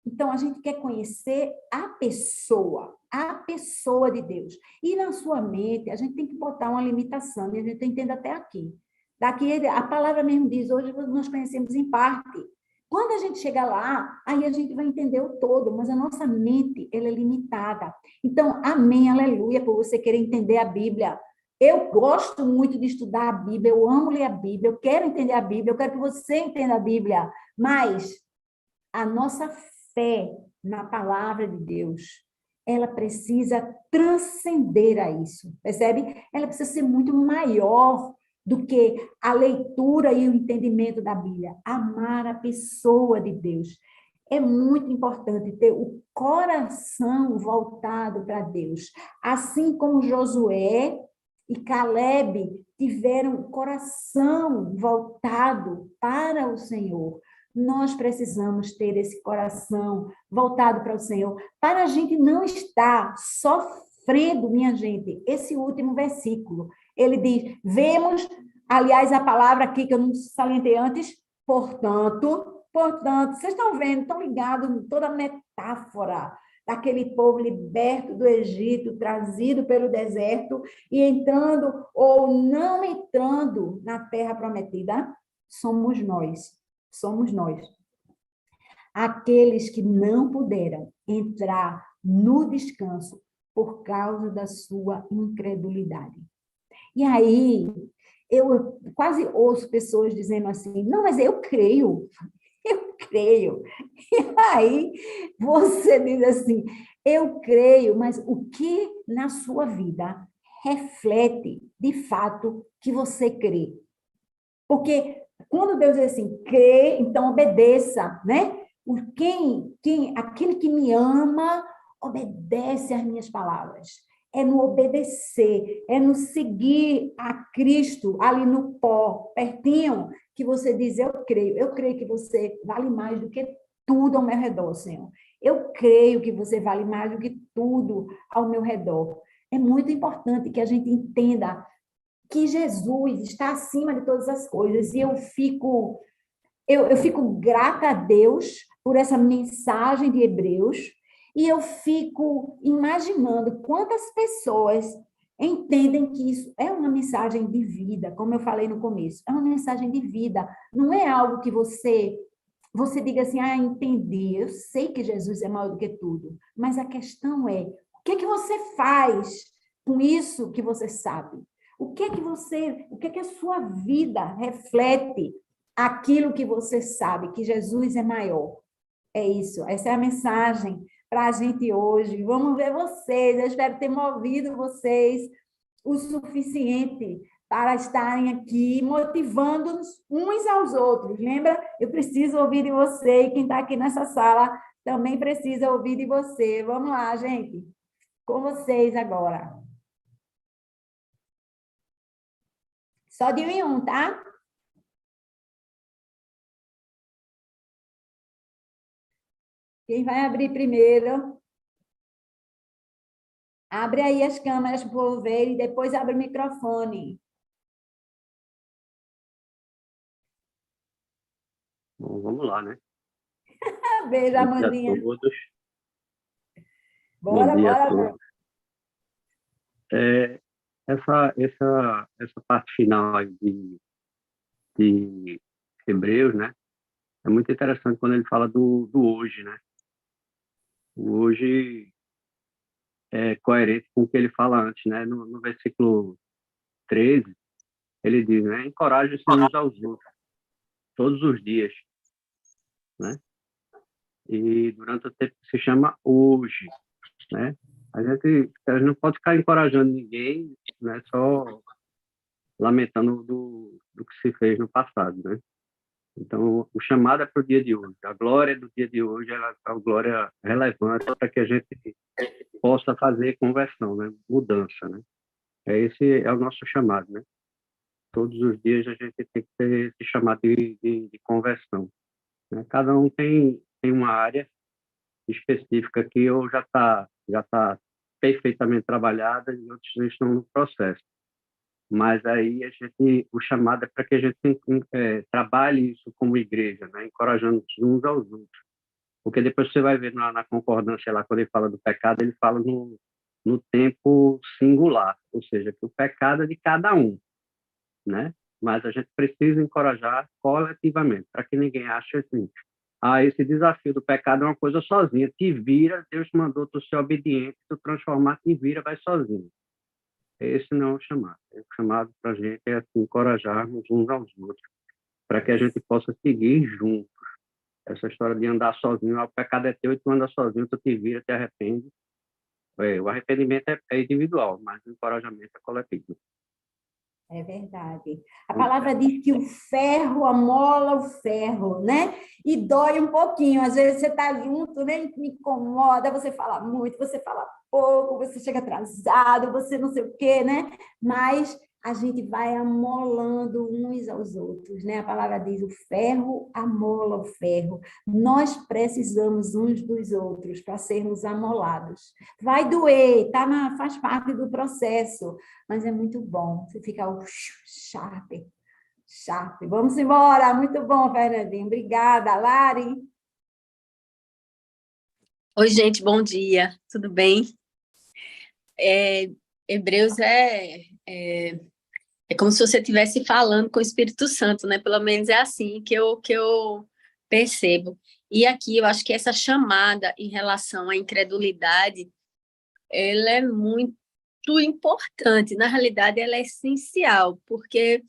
Então, a gente quer conhecer a pessoa de Deus. E na sua mente, a gente tem que botar uma limitação, e a gente entende até aqui. Daqui, a palavra mesmo diz, hoje nós conhecemos em parte. Quando a gente chegar lá, aí a gente vai entender o todo, mas a nossa mente, ela é limitada. Então, amém, aleluia, por você querer entender a Bíblia. Eu gosto muito de estudar a Bíblia, eu amo ler a Bíblia, eu quero entender a Bíblia, eu quero que você entenda a Bíblia, mas a nossa fé na palavra de Deus, ela precisa transcender a isso, percebe? Ela precisa ser muito maior do que a leitura e o entendimento da Bíblia. Amar a pessoa de Deus. É muito importante ter o coração voltado para Deus. Assim como Josué e Caleb tiveram o coração voltado para o Senhor. Nós precisamos ter esse coração voltado para o Senhor, para a gente não estar sofrendo, minha gente. Esse último versículo, ele diz, vemos, aliás, a palavra aqui que eu não salientei antes, portanto, vocês estão vendo, estão ligados em toda a metáfora daquele povo liberto do Egito, trazido pelo deserto e entrando ou não entrando na terra prometida, somos nós. Somos nós. Aqueles que não puderam entrar no descanso por causa da sua incredulidade. E aí, eu quase ouço pessoas dizendo assim, não, mas eu creio. E aí, você diz assim, eu creio, mas o que na sua vida reflete, de fato, que você crê? Porque quando Deus diz assim, crê, então obedeça, né? Aquele que me ama, obedece às minhas palavras. É no obedecer, é no seguir a Cristo ali no pó, pertinho, que você diz, eu creio que você vale mais do que tudo ao meu redor, Senhor. Eu creio que você vale mais do que tudo ao meu redor. É muito importante que a gente entenda que Jesus está acima de todas as coisas, e eu fico grata a Deus por essa mensagem de Hebreus, e eu fico imaginando quantas pessoas entendem que isso é uma mensagem de vida, como eu falei no começo, é uma mensagem de vida, não é algo que você diga assim, entendi, eu sei que Jesus é maior do que tudo, mas a questão é, o que você faz com isso que você sabe? O que que a sua vida reflete aquilo que você sabe, que Jesus é maior? É isso, essa é a mensagem para a gente hoje. Vamos ver vocês, eu espero ter movido vocês o suficiente para estarem aqui motivando-nos uns aos outros. Lembra? Eu preciso ouvir de você, e quem está aqui nessa sala também precisa ouvir de você. Vamos lá, gente. Com vocês agora. Só de um em um, tá? Quem vai abrir primeiro? Abre aí as câmeras para o povo ver e depois abre o microfone. Bom, vamos lá, né? Beijo, Bom dia a Amandinha. todos. Bom Bora, dia a bora, todos. bora. Essa parte final aí de Hebreus, né? É muito interessante quando ele fala do hoje, né? O hoje é coerente com o que ele fala antes, né? No versículo 13, ele diz, né? Encorajem-se uns aos outros, todos os dias, né? E durante o tempo que se chama hoje, né? A gente não pode ficar encorajando ninguém, né? Só lamentando do que se fez no passado, né? Então, o chamado é para o dia de hoje. A glória do dia de hoje ela é uma glória relevante para que a gente possa fazer conversão, né? Mudança, né? Esse é o nosso chamado, né? Todos os dias a gente tem que ter esse chamado de conversão, né? Cada um tem uma área específica que ou já tá perfeitamente trabalhada e outros estão no processo. Mas aí o chamado é para que a gente trabalhe isso como igreja, né? Encorajando uns aos outros. Porque depois você vai ver na concordância lá, quando ele fala do pecado, ele fala no tempo singular, ou seja, que o pecado é de cada um, né? Mas a gente precisa encorajar coletivamente, para que ninguém ache assim, esse desafio do pecado é uma coisa sozinha, te vira, Deus mandou tu ser obediente, tu transformar, te vira, vai sozinho. Esse não é o chamado. O chamado para a gente é assim, encorajarmos uns aos outros, para que a gente possa seguir juntos. Essa história de andar sozinho, o pecado é teu e tu anda sozinho, tu te vira, te arrepende. O arrependimento é individual, mas o encorajamento é coletivo. É verdade. A palavra diz que o ferro amola o ferro, né? E dói um pouquinho. Às vezes você está junto, né? Me incomoda, você fala muito, você fala pouco, você chega atrasado, você não sei o quê, né? Mas a gente vai amolando uns aos outros, né? A palavra diz: o ferro amola o ferro. Nós precisamos uns dos outros para sermos amolados. Vai doer, faz parte do processo, mas é muito bom. Você fica sharp, sharp. Vamos embora. Muito bom, Fernandinho. Obrigada, Lari. Oi, gente, bom dia. Tudo bem? Hebreus é como se você estivesse falando com o Espírito Santo, né? Pelo menos é assim que eu percebo. E aqui eu acho que essa chamada em relação à incredulidade, ela é muito importante. Na realidade, ela é essencial, porque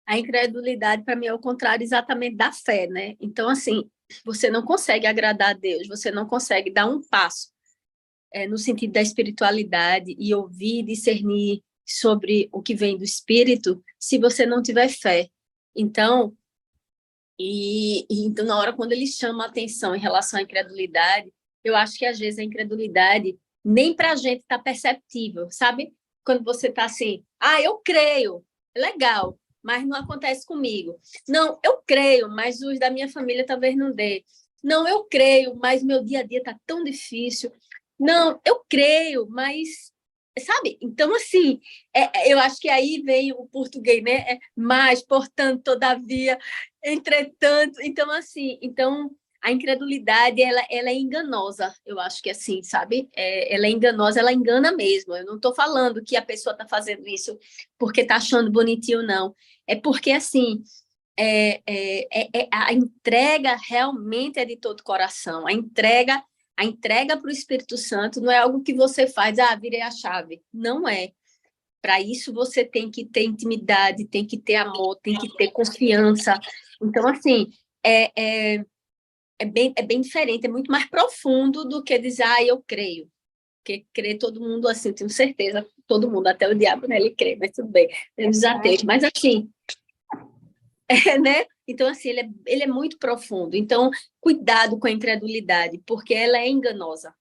a incredulidade, para mim, é o contrário exatamente da fé, né? Então, assim, você não consegue agradar a Deus, você não consegue dar um passo no sentido da espiritualidade e ouvir, discernir sobre o que vem do Espírito, se você não tiver fé. Então, então, na hora quando ele chama a atenção em relação à incredulidade, eu acho que às vezes a incredulidade nem para a gente está perceptível, sabe? Quando você está assim, eu creio, é legal, mas não acontece comigo. Não, eu creio, mas os da minha família talvez não dê. Não, eu creio, mas meu dia a dia está tão difícil. Não, eu creio, mas sabe? Então, assim, eu acho que aí vem o português, né? Mas, portanto, todavia, entretanto. Então, assim, a incredulidade, ela é enganosa, eu acho que assim, sabe? Ela é enganosa, ela engana mesmo. Eu não estou falando que a pessoa está fazendo isso porque está achando bonitinho, não. É porque, assim, a entrega realmente é de todo coração. A entrega para o Espírito Santo não é algo que você faz, virei a chave. Não é. Para isso, você tem que ter intimidade, tem que ter amor, tem que ter confiança. Então, assim, é bem diferente, é muito mais profundo do que dizer, eu creio. Porque crer todo mundo, assim, tenho certeza, todo mundo, até o diabo, né, ele crê, mas tudo bem, menos ateus. Mas, assim, né? Então, assim, ele é muito profundo. Então, cuidado com a incredulidade, porque ela é enganosa.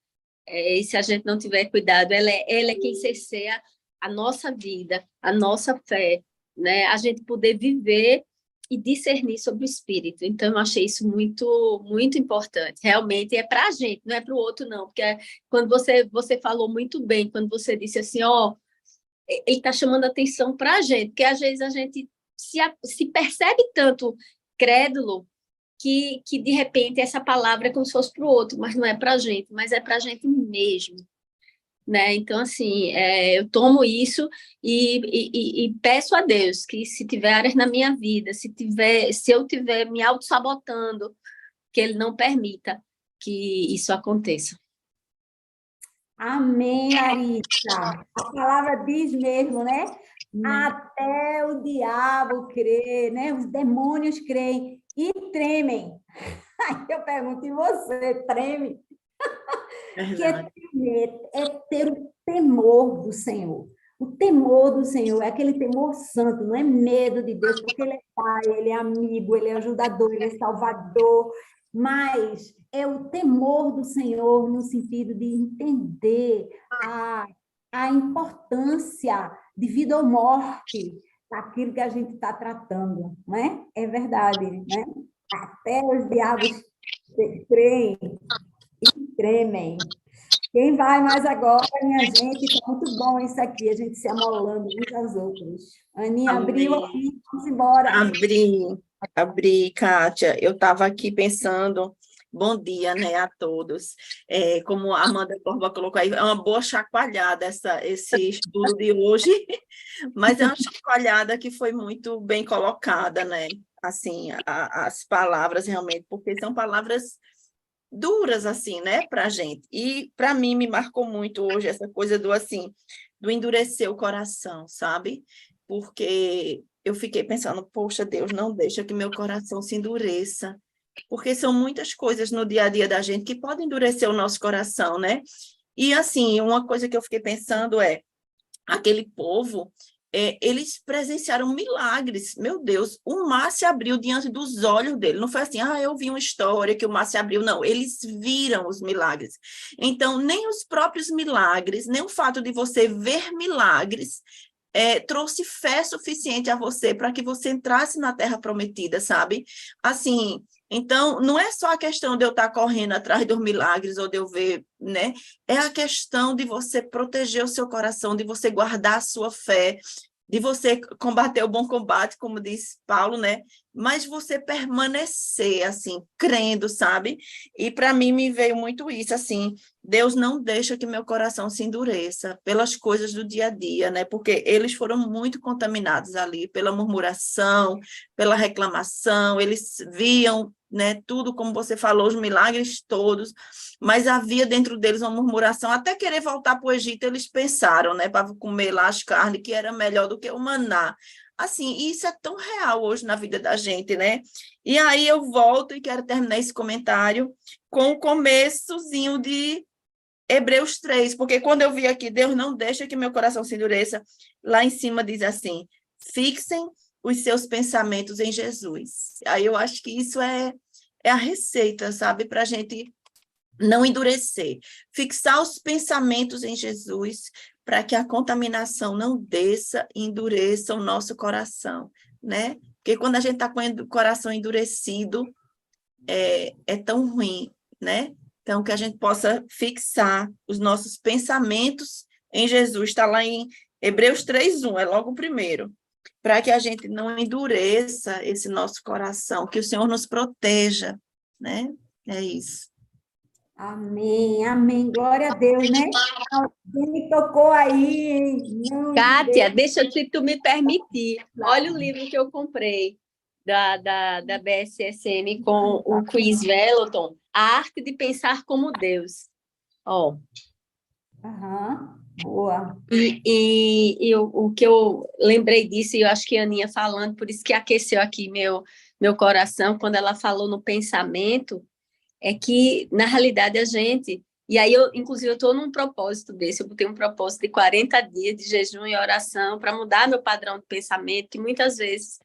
E se a gente não tiver cuidado, ela é quem cerceia a nossa vida, a nossa fé. né? A gente poder viver e discernir sobre o espírito. Então, eu achei isso muito, muito importante. Realmente é para a gente, não é para o outro, não. Porque quando você falou muito bem, quando você disse assim, ó, ele está chamando atenção para a gente, porque às vezes a gente se percebe tanto crédulo que de repente essa palavra é como se fosse para o outro, mas não é para a gente, mas é para a gente mesmo. Né? Então, assim, eu tomo isso e peço a Deus que se tiver áreas na minha vida, se eu tiver me auto-sabotando, que Ele não permita que isso aconteça. Amém, Larissa. A palavra diz mesmo, né? Até o diabo crê, né? Os demônios creem e tremem. Aí eu pergunto, e você treme? Que é ter o temor do Senhor. O temor do Senhor é aquele temor santo, não é medo de Deus, porque Ele é Pai, Ele é amigo, Ele é ajudador, Ele é salvador, mas é o temor do Senhor no sentido de entender a importância de vida ou morte daquilo que a gente está tratando, não é? É verdade, né? Até os diabos creem e tremem. Quem vai mais agora, minha gente? Está muito bom isso aqui, a gente se amolando uns aos outros. Aninha, abriu aqui, vamos embora. Abri, Kátia. Eu estava aqui pensando, bom dia, né, a todos. Como a Amanda Borba colocou aí, é uma boa chacoalhada esse estudo de hoje, mas é uma chacoalhada que foi muito bem colocada, né? Assim, as palavras realmente, porque são palavras duras, assim, né, para a gente. E, para mim, me marcou muito hoje essa coisa do endurecer o coração, sabe? Porque eu fiquei pensando, poxa, Deus, não deixa que meu coração se endureça. Porque são muitas coisas no dia a dia da gente que podem endurecer o nosso coração, né? E, assim, uma coisa que eu fiquei pensando aquele povo, eles presenciaram milagres. Meu Deus, o mar se abriu diante dos olhos dele. Não foi assim, eu vi uma história que o mar se abriu. Não, eles viram os milagres. Então, nem os próprios milagres, nem o fato de você ver milagres trouxe fé suficiente a você para que você entrasse na Terra Prometida, sabe? Assim, então, não é só a questão de eu estar correndo atrás dos milagres ou de eu ver, né? É a questão de você proteger o seu coração, de você guardar a sua fé, de você combater o bom combate, como diz Paulo, né? Mas você permanecer, assim, crendo, sabe? E para mim me veio muito isso, assim, Deus não deixa que meu coração se endureça pelas coisas do dia a dia, né? Porque eles foram muito contaminados ali pela murmuração, pela reclamação, eles viam, né, tudo como você falou, os milagres todos, mas havia dentro deles uma murmuração, até querer voltar para o Egito, eles pensaram, né, para comer lá as carnes, que era melhor do que o maná. Assim, isso é tão real hoje na vida da gente, né? E aí eu volto e quero terminar esse comentário com o começozinho de Hebreus 3, porque quando eu vi aqui, Deus não deixa que meu coração se endureça, lá em cima diz assim, fixem os seus pensamentos em Jesus. Aí eu acho que isso é a receita, sabe, para a gente não endurecer. Fixar os pensamentos em Jesus para que a contaminação não desça e endureça o nosso coração, né? Porque quando a gente está com o coração endurecido, é tão ruim, né? Então, que a gente possa fixar os nossos pensamentos em Jesus. Está lá em Hebreus 3:1, é logo o primeiro. Para que a gente não endureça esse nosso coração, que o Senhor nos proteja, né? É isso. Amém, amém. Glória a Deus, né? Alguém me tocou aí. Kátia, se tu me permitir, olha o livro que eu comprei da BSSM com o Chris Vallotton, A Arte de Pensar como Deus. Ó. Boa. E o que eu lembrei disso, e eu acho que a Aninha falando, por isso que aqueceu aqui meu coração, quando ela falou no pensamento, é que, na realidade, a gente... E aí, inclusive, eu estou num propósito desse, eu botei um propósito de 40 dias de jejum e oração para mudar meu padrão de pensamento, que muitas vezes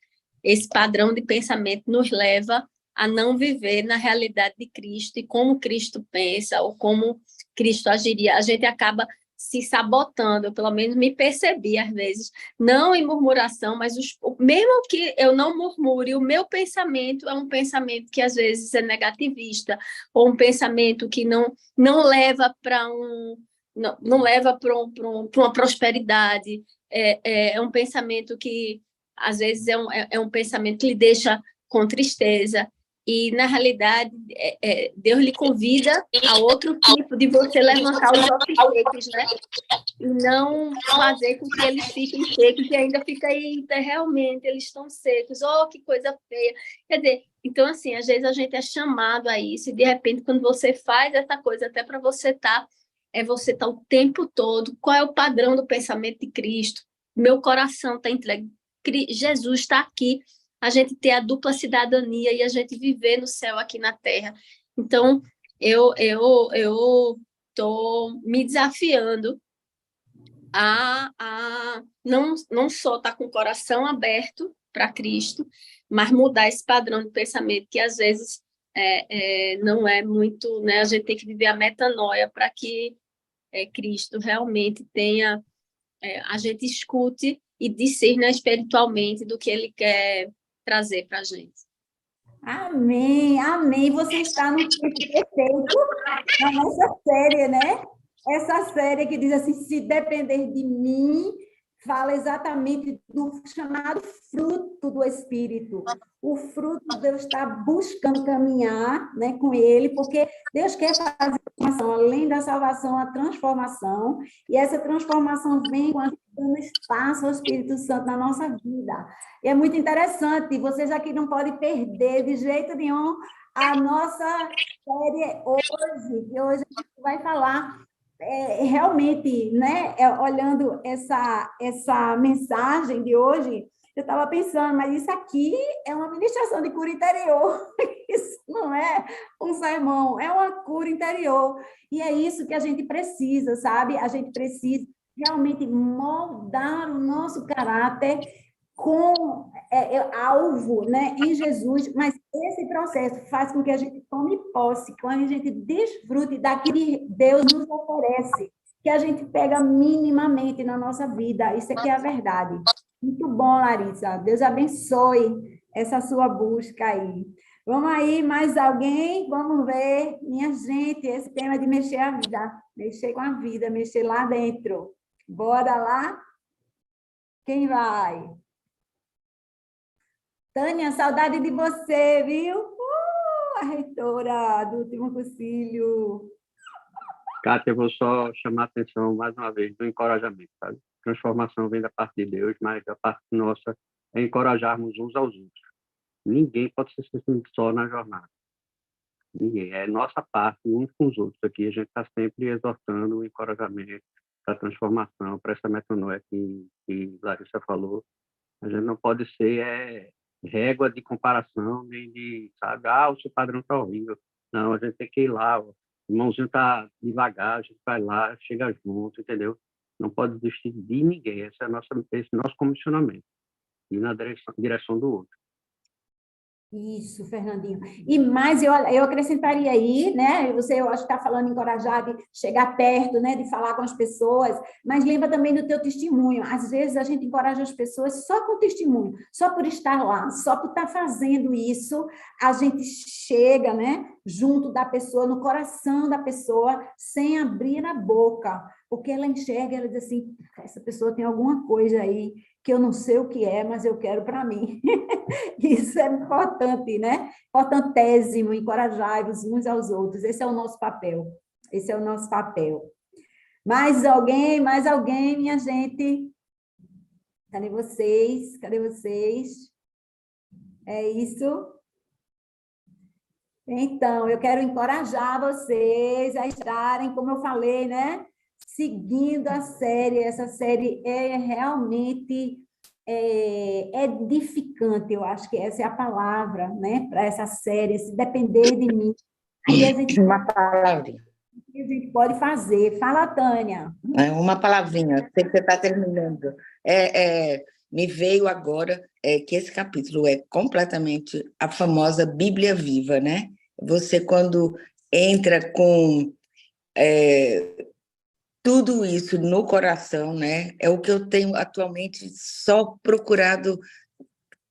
esse padrão de pensamento nos leva a não viver na realidade de Cristo e como Cristo pensa ou como Cristo agiria. A gente acaba se sabotando, eu pelo menos me percebi às vezes, não em murmuração, mas mesmo que eu não murmure, o meu pensamento é um pensamento que às vezes é negativista, ou um pensamento que não leva para não leva para uma prosperidade, é um pensamento que às vezes é um pensamento que lhe deixa com tristeza. E, na realidade, Deus lhe convida a outro tipo de você levantar os ossos secos, né? E não fazer com que eles fiquem secos, e ainda fica aí, realmente, eles estão secos, oh, que coisa feia. Quer dizer, então, assim, às vezes a gente é chamado a isso, e de repente, quando você faz essa coisa, até para você você tá o tempo todo, qual é o padrão do pensamento de Cristo? Meu coração está entregue, Jesus está aqui, a gente ter a dupla cidadania e a gente viver no céu aqui na terra. Então, eu estou me desafiando a não só estar com o coração aberto para Cristo, mas mudar esse padrão de pensamento que, às vezes, não é muito... Né? A gente tem que viver a metanoia para que Cristo realmente tenha... a gente escute e discerna espiritualmente do que Ele quer trazer para a gente. Amém, amém. Você está no tempo perfeito na nossa série, né? Essa série que diz assim, se depender de mim, fala exatamente do chamado fruto do Espírito. O fruto, Deus está buscando caminhar, né, com ele, porque Deus quer fazer a transformação, além da salvação, a transformação, e essa transformação vem com a dando espaço ao Espírito Santo na nossa vida. E é muito interessante, vocês aqui não podem perder de jeito nenhum a nossa série hoje, que hoje a gente vai falar realmente, né, olhando essa mensagem de hoje, eu estava pensando, mas isso aqui é uma ministração de cura interior, isso não é um sermão, é uma cura interior, e é isso que a gente precisa, sabe? A gente precisa realmente moldar o nosso caráter com alvo, né, em Jesus, mas esse processo faz com que a gente tome posse, com a gente desfrute daquilo que Deus nos oferece, que a gente pega minimamente na nossa vida. Isso aqui é a verdade. Muito bom, Larissa. Deus abençoe essa sua busca aí. Vamos aí, mais alguém? Vamos ver. Minha gente, esse tema de mexer a vida, mexer com a vida, mexer lá dentro. Bora lá? Quem vai? Tânia, saudade de você, viu? A reitora do último concílio. Kátia, eu vou só chamar a atenção mais uma vez do encorajamento, sabe? Transformação vem da parte de Deus, mas a parte nossa é encorajarmos uns aos outros. Ninguém pode se sentir só na jornada. Ninguém. É nossa parte, uns com os outros aqui. A gente está sempre exortando o encorajamento para a transformação, para essa metanoia que Larissa falou. A gente não pode ser régua de comparação, nem de, sabe, o seu padrão está horrível. Não, a gente tem que ir lá, o irmãozinho está devagar, a gente vai lá, chega junto, entendeu? Não pode desistir de ninguém. Esse é nosso comissionamento. Ir na direção do outro. Isso, Fernandinho. E mais, eu acrescentaria aí, né? Eu acho que está falando encorajar de chegar perto, né? De falar com as pessoas, mas lembra também do teu testemunho. Às vezes a gente encoraja as pessoas só com o testemunho, só por estar lá, só por estar fazendo isso, a gente chega, né? Junto da pessoa, no coração da pessoa, sem abrir a boca, porque ela enxerga, ela diz assim, essa pessoa tem alguma coisa aí que eu não sei o que é, mas eu quero para mim. Isso é importante, né? Importantésimo, encorajar-vos uns aos outros. Esse é o nosso papel. Esse é o nosso papel. Mais alguém, minha gente? Cadê vocês? Cadê vocês? É isso? Então, eu quero encorajar vocês a estarem, como eu falei, né? Seguindo a série. Essa série é realmente edificante, eu acho que essa é a palavra, né, para essa série, se depender de mim. Aí a gente, uma palavrinha. a gente pode fazer. Fala, Tânia. Uma palavrinha, sei que você está terminando. Me veio agora que esse capítulo é completamente a famosa Bíblia viva, né? Você, quando entra com tudo isso no coração, né? É o que eu tenho atualmente só procurado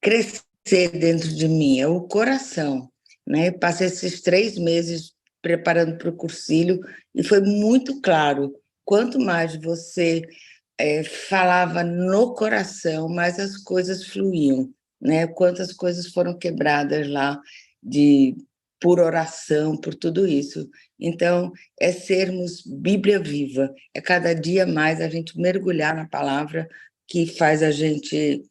crescer dentro de mim, é o coração, né? Passei esses 3 meses preparando para o cursilho e foi muito claro, quanto mais você falava no coração, mais as coisas fluíam, né? Quantas coisas foram quebradas lá de por oração, por tudo isso. Então, é sermos Bíblia viva, é cada dia mais a gente mergulhar na palavra que faz a gente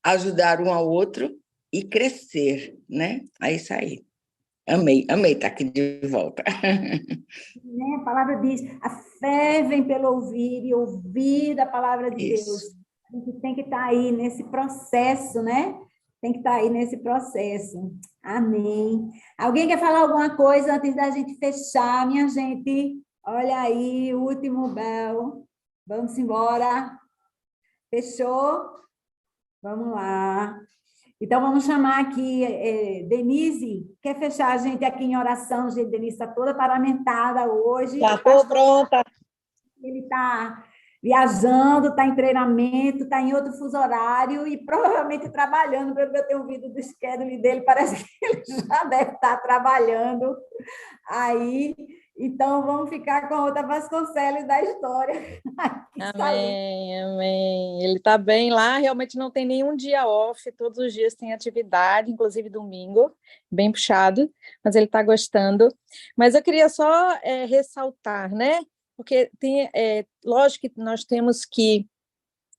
ajudar um ao outro e crescer, né? É isso aí. Amei estar aqui de volta. Né? A palavra diz, a fé vem pelo ouvir e ouvir a palavra de Deus. Isso. A gente tem que estar aí nesse processo, né? Tem que estar aí nesse processo. Amém. Alguém quer falar alguma coisa antes da gente fechar, minha gente? Olha aí, o último bel. Vamos embora. Fechou? Vamos lá. Então, vamos chamar aqui Denise. Quer fechar a gente aqui em oração? Gente, Denise está toda paramentada hoje. Já estou pronta. Ele está viajando, está em treinamento, está em outro fuso horário e provavelmente trabalhando, pelo que eu tenho ouvido do schedule dele, parece que ele já deve estar trabalhando aí. Então, vamos ficar com a outra Vasconcelos da história. Amém, amém. Ele está bem lá, realmente não tem nenhum dia off, todos os dias tem atividade, inclusive domingo, bem puxado, mas ele está gostando. Mas eu queria só ressaltar, né? Porque lógico que nós temos que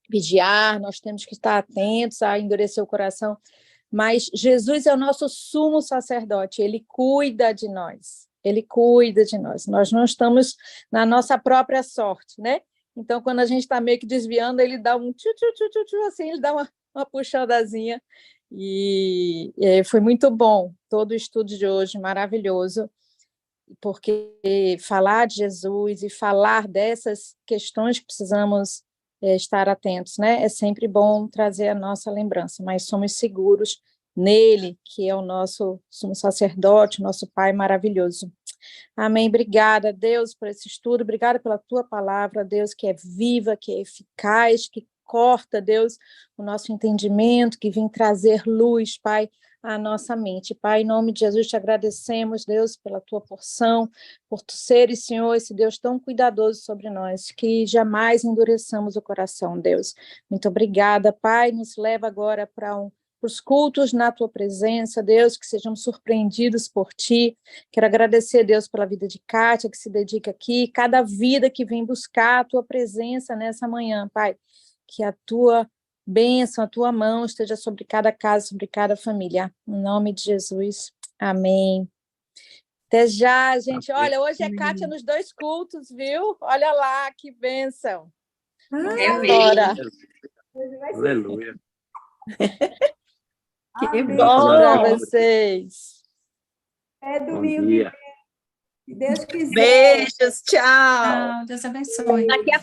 vigiar, nós temos que estar atentos a endurecer o coração, mas Jesus é o nosso sumo sacerdote, ele cuida de nós. Ele cuida de nós. Nós não estamos na nossa própria sorte, né? Então, quando a gente está meio que desviando, ele dá um tchu, assim, ele dá uma puxadazinha. E foi muito bom todo o estudo de hoje, maravilhoso, porque falar de Jesus e falar dessas questões que precisamos estar atentos, né? É sempre bom trazer a nossa lembrança, mas somos seguros nele, que é o nosso sumo sacerdote, nosso Pai maravilhoso. Amém. Obrigada, Deus, por esse estudo, obrigada pela tua palavra, Deus, que é viva, que é eficaz, que corta, Deus, o nosso entendimento, que vem trazer luz, Pai, à nossa mente. Pai, em nome de Jesus, te agradecemos, Deus, pela tua porção, por tu seres, Senhor, esse Deus tão cuidadoso sobre nós, que jamais endureçamos o coração, Deus. Muito obrigada, Pai, nos leva agora para os cultos na tua presença, Deus, que sejamos surpreendidos por ti. Quero agradecer, Deus, pela vida de Kátia, que se dedica aqui, cada vida que vem buscar a tua presença nessa manhã, Pai. Que a tua bênção, a tua mão esteja sobre cada casa, sobre cada família. Em nome de Jesus. Amém. Até já, gente. Olha, hoje é Kátia nos 2 cultos, viu? Olha lá, que bênção. Agora. Aleluia. Que bom para vocês. É domingo. Se Deus quiser. Beijos, tchau. Tchau, Deus abençoe. Daqui a